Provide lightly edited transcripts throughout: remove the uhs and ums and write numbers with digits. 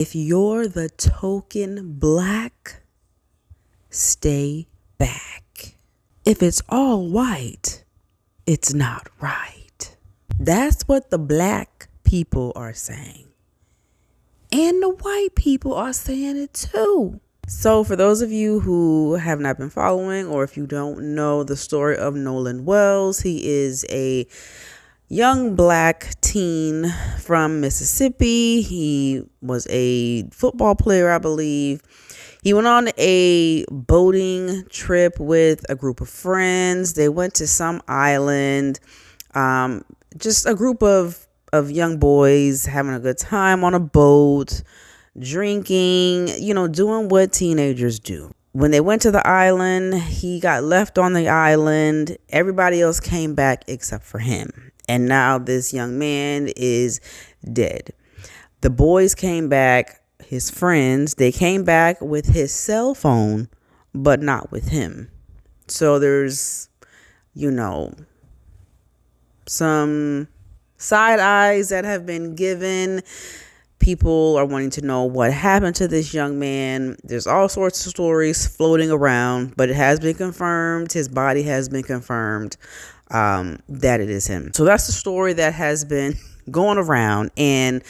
If you're the token black, stay back. If it's all white, it's not right. That's what the black people are saying. And the white people are saying it too. So for those of you who have not been following, or if you don't know the story of Nolan Wells, he is a young black teen from Mississippi. He was a football player, I believe. He went on a boating trip with a group of friends. They went to some island, just a group of young boys having a good time on a boat, drinking, doing what teenagers do. When they went to the island, he got left on the island. Everybody else came back except for him. And now this young man is dead. The boys came back, his friends, they came back with his cell phone, but not with him. So there's, some side eyes that have been given. People are wanting to know what happened to this young man. There's all sorts of stories floating around, but it has been confirmed. His body has been confirmed that it is him. So that's the story that has been going around. And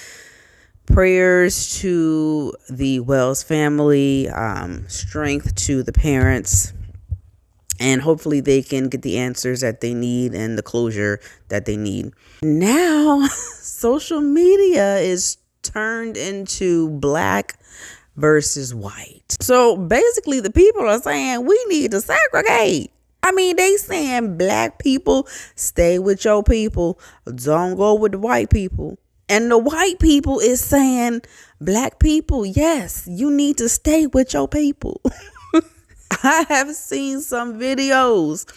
prayers to the Wells family, strength to the parents, and hopefully they can get the answers that they need and the closure that they need. Now, social media is turned into black versus white. So basically the people are saying we need to segregate. I mean, they saying black people, stay with your people, don't go with the white people. And the white people is saying, black people, yes, you need to stay with your people. I have seen some videos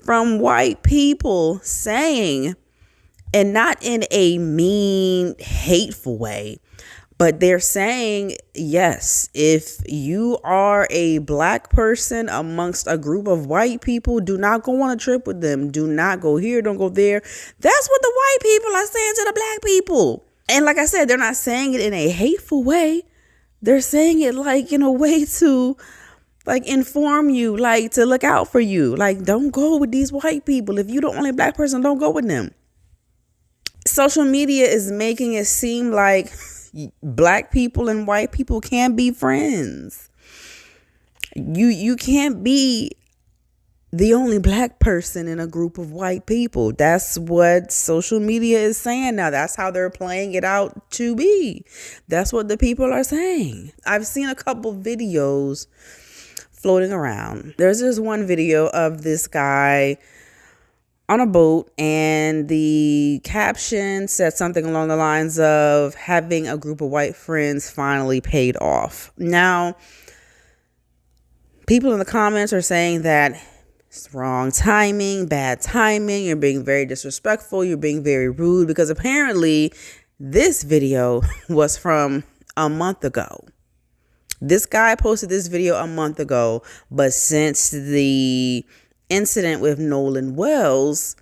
from white people saying, and not in a mean, hateful way, but they're saying, yes, if you are a black person amongst a group of white people, do not go on a trip with them. Do not go here. Don't go there. That's what the white people are saying to the black people. And like I said, they're not saying it in a hateful way. They're saying it like in a way to like inform you, like to look out for you. Like, don't go with these white people. If you're the only black person, don't go with them. Social media is making it seem like black people and white people can't be friends. You can't be the only black person in a group of white people. That's what social media is saying now. That's how they're playing it out to be. That's what the people are saying. I've seen a couple videos floating around. There's this one video of this guy on a boat, and the caption said something along the lines of having a group of white friends finally paid off. Now, people in the comments are saying that it's wrong timing, bad timing, you're being very disrespectful, you're being very rude, because apparently this video was from a month ago. This guy posted this video a month ago, but since the incident with Nolan Wells,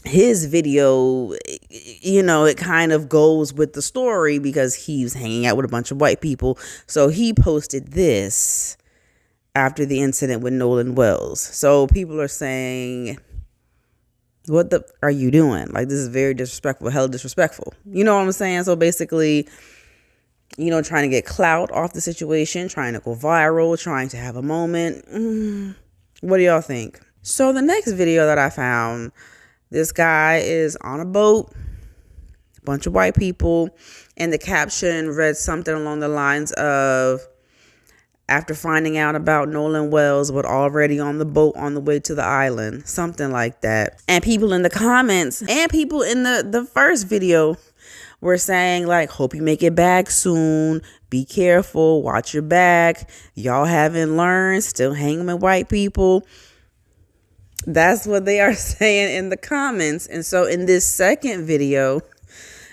his video, it kind of goes with the story because he's hanging out with a bunch of white people. So he posted this after the incident with Nolan Wells. So people are saying, what the are you doing? Like, this is very disrespectful, hella disrespectful. You know what I'm saying? So basically, trying to get clout off the situation, trying to go viral, trying to have a moment. What do y'all think? So the next video that I found, this guy is on a boat, a bunch of white people, and the caption read something along the lines of, after finding out about Nolan Wells, but already on the boat on the way to the island, something like that. And people in the comments and people in the first video were saying, like, hope you make it back soon. Be careful. Watch your back. Y'all haven't learned. Still hanging with white people. That's what they are saying in the comments. And so in this second video,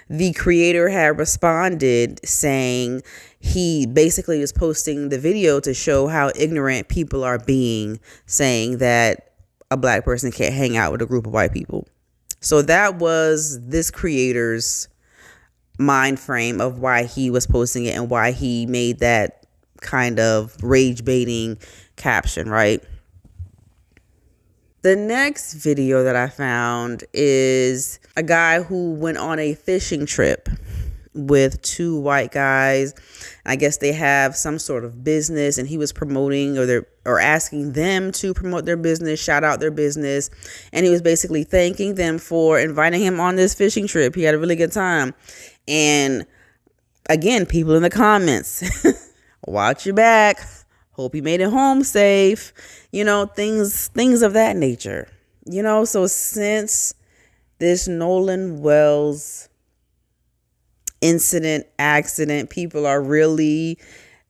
the creator had responded saying he basically is posting the video to show how ignorant people are being, saying that a black person can't hang out with a group of white people. So that was this creator's mind frame of why he was posting it and why he made that kind of rage baiting caption, right? The next video that I found is a guy who went on a fishing trip with two white guys. I guess they have some sort of business, and he was promoting or asking them to promote their business, shout out their business. And he was basically thanking them for inviting him on this fishing trip. He had a really good time. And again, people in the comments, watch your back. Hope he made it home safe. Things of that nature. So since this Nolan Wells accident, people are really,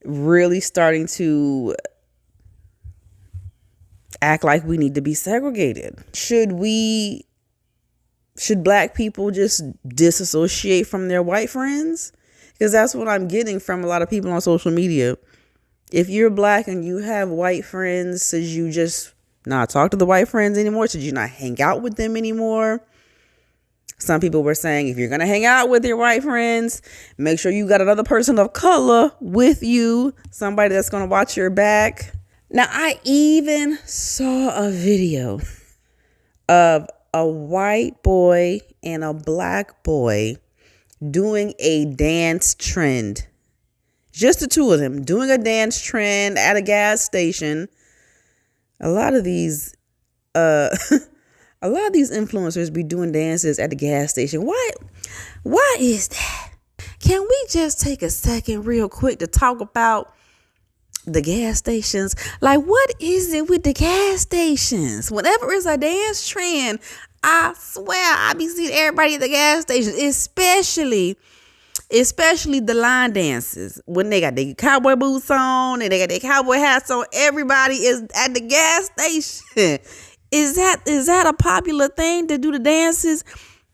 really starting to act like we need to be segregated. Should black people just disassociate from their white friends? Because that's what I'm getting from a lot of people on social media. If you're black and you have white friends, should you just not talk to the white friends anymore? Should you not hang out with them anymore? Some people were saying, if you're going to hang out with your white friends, make sure you got another person of color with you, somebody that's going to watch your back. Now, I even saw a video of a white boy and a black boy doing a dance trend. Just the two of them doing a dance trend at a gas station. A lot of these influencers be doing dances at the gas station. Why is that? Can we just take a second real quick to talk about the gas stations? Like, what is it with the gas stations? Whenever it's a dance trend, I swear I be seeing everybody at the gas station, especially the line dances. When they got their cowboy boots on and they got their cowboy hats on, everybody is at the gas station. Is that a popular thing to do the dances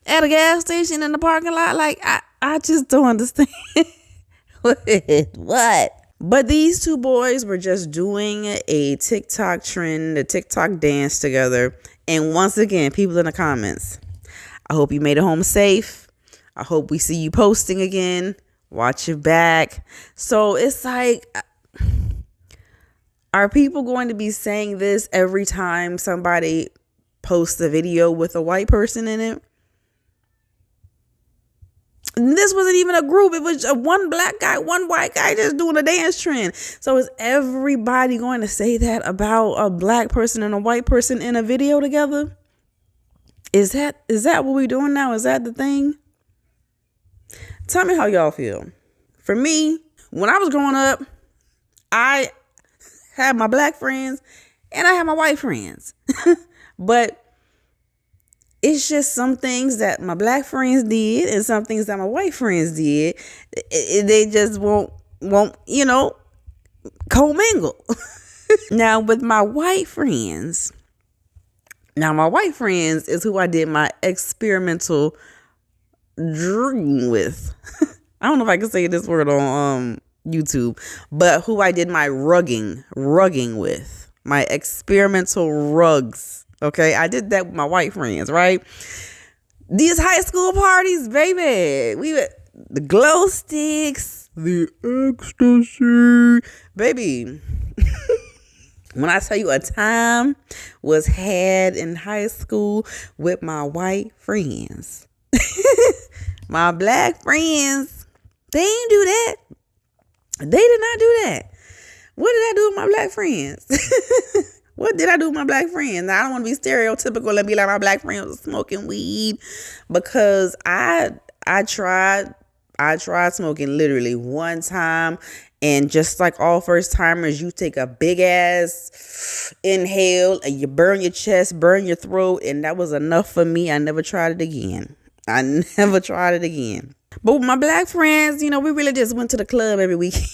at a gas station in the parking lot? Like, I just don't understand. What? But these two boys were just doing a TikTok trend, a TikTok dance together. And once again, people in the comments, I hope you made it home safe. I hope we see you posting again. Watch your back. So it's like, are people going to be saying this every time somebody posts a video with a white person in it? And this wasn't even a group. It was one black guy, one white guy just doing a dance trend. So is everybody going to say that about a black person and a white person in a video together? Is that what we're doing now? Is that the thing? Tell me how y'all feel. For me, when I was growing up, I had my black friends and I had my white friends. But it's just some things that my black friends did and some things that my white friends did. They just won't commingle. Now with my white friends is who I did my experimental drugging with. I don't know if I can say this word on YouTube, but who I did my rugging with, my experimental rugs. Okay, I did that with my white friends, right? These high school parties, baby, the glow sticks, the ecstasy, baby. When I tell you a time was had in high school with my white friends. My black friends, they didn't do that. They did not do that. What did I do with my black friends? What did I do with my black friends? Now, I don't want to be stereotypical and be like my black friends was smoking weed, because I tried smoking literally one time. And just like all first timers, you take a big ass inhale and you burn your chest, burn your throat. And that was enough for me. I never tried it again. But with my black friends, we really just went to the club every weekend.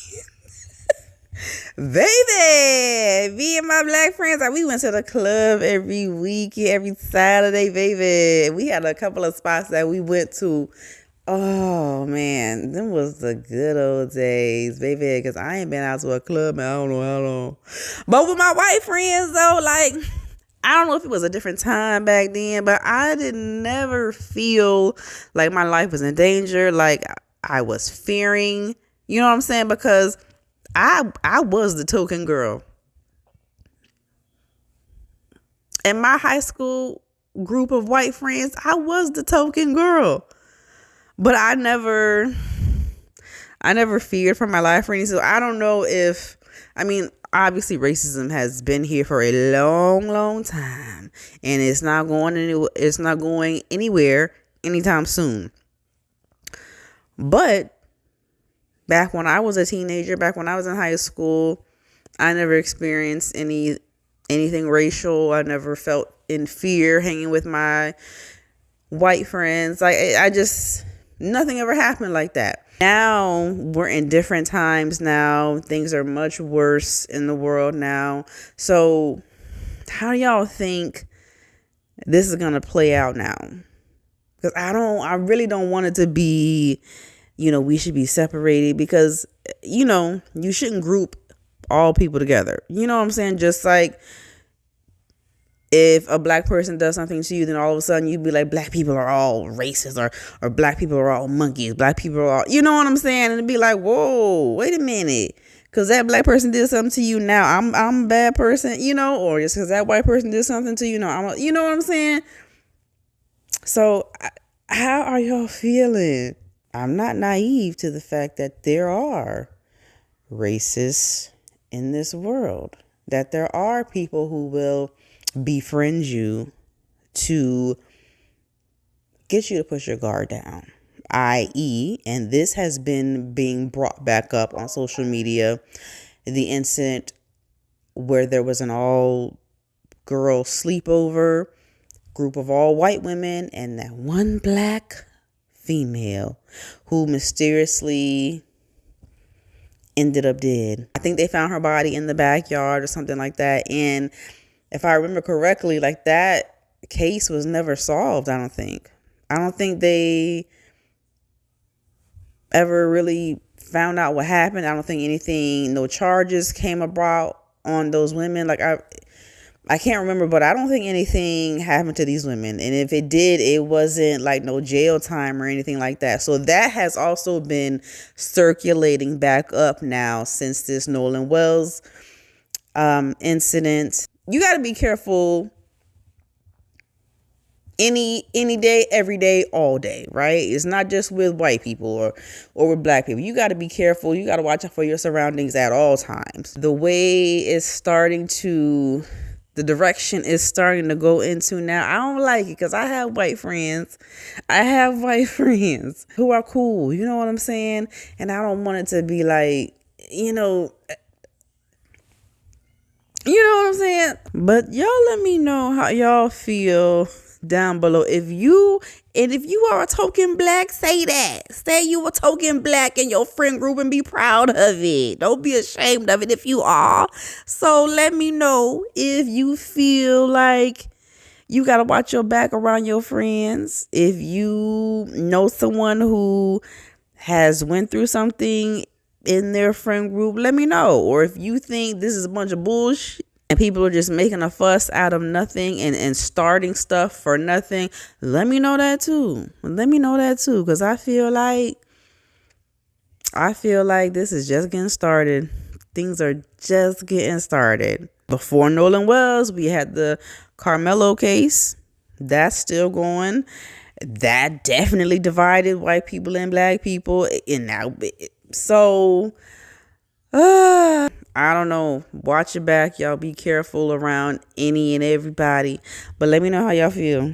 Baby, me and my black friends, we went to the club every weekend, every Saturday, baby. We had a couple of spots that we went to. Oh, man, them was the good old days, baby, because I ain't been out to a club in I don't know how long. But with my white friends, though, like, I don't know if it was a different time back then, but I did never feel like my life was in danger. Like, I was fearing. You know what I'm saying? Because I was the token girl. In my high school group of white friends, I was the token girl. But I never feared for my life or anything. So I don't know if, obviously racism has been here for a long, long time, and it's not going anywhere anytime soon. But back when I was a teenager, back when I was in high school, I never experienced anything racial. I never felt in fear hanging with my white friends. I just, nothing ever happened like that. Now we're in different times now. Things are much worse in the world now. So how do y'all think this is going to play out now? Because I really don't want it to be, we should be separated, because, you shouldn't group all people together. You know what I'm saying? Just like if a black person does something to you, then all of a sudden you'd be like, black people are all racist, or black people are all monkeys. Black people are all, you know what I'm saying? And it'd be like, whoa, wait a minute. Because that black person did something to you, now I'm a bad person, or just because that white person did something to you, you know what I'm saying? So how are y'all feeling? I'm not naive to the fact that there are racists in this world, that there are people who will befriend you to get you to push your guard down, i.e., and this has been being brought back up on social media, the incident where there was an all-girl sleepover, group of all white women, and that one black female who mysteriously ended up dead. I think they found her body in the backyard or something like that. And if I remember correctly, like, that case was never solved, I don't think. I don't think they ever really found out what happened. I don't think no charges came about on those women. Like, I can't remember, but I don't think anything happened to these women. And if it did, it wasn't like no jail time or anything like that. So that has also been circulating back up now since this Nolan Wells incident. You got to be careful any day, every day, all day, right? It's not just with white people or with black people. You got to be careful. You got to watch out for your surroundings at all times. The direction is starting to go into now, I don't like it, because I have white friends. Who are cool. You know what I'm saying? And I don't want it to be like, you know what I'm saying? But y'all let me know how y'all feel down below. If you are a token black, say that. Say you a token black in your friend group and be proud of it. Don't be ashamed of it if you are. So let me know if you feel like you got to watch your back around your friends. If you know someone who has went through something in their friend group, let me know. Or if you think this is a bunch of bullshit and people are just making a fuss out of nothing and starting stuff for nothing, let me know that too. Because I feel like this is just getting started. Things are just getting started. Before Nolan Wells, we had the Carmelo case. That's still going. That definitely divided white people and black people. And now, so, I don't know. Watch your back. Y'all be careful around any and everybody. But let me know how y'all feel.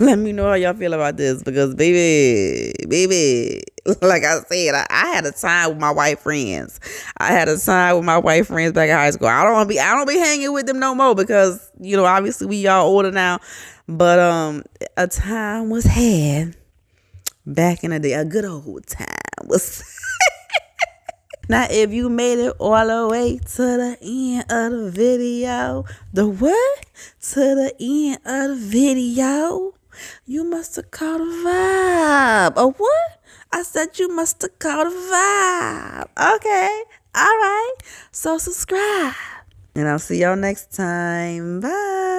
Let me know how y'all feel about this, because baby, like I said, I had a time with my white friends. back in high school. I don't be hanging with them no more, because, obviously we all older now. But a time was had back in the day. A good old time was. Now, if you made it all the way to the end of the video, the what? To the end of the video, you must have caught a vibe. A what? I said you must have caught a vibe. Okay. All right. So subscribe. And I'll see y'all next time. Bye.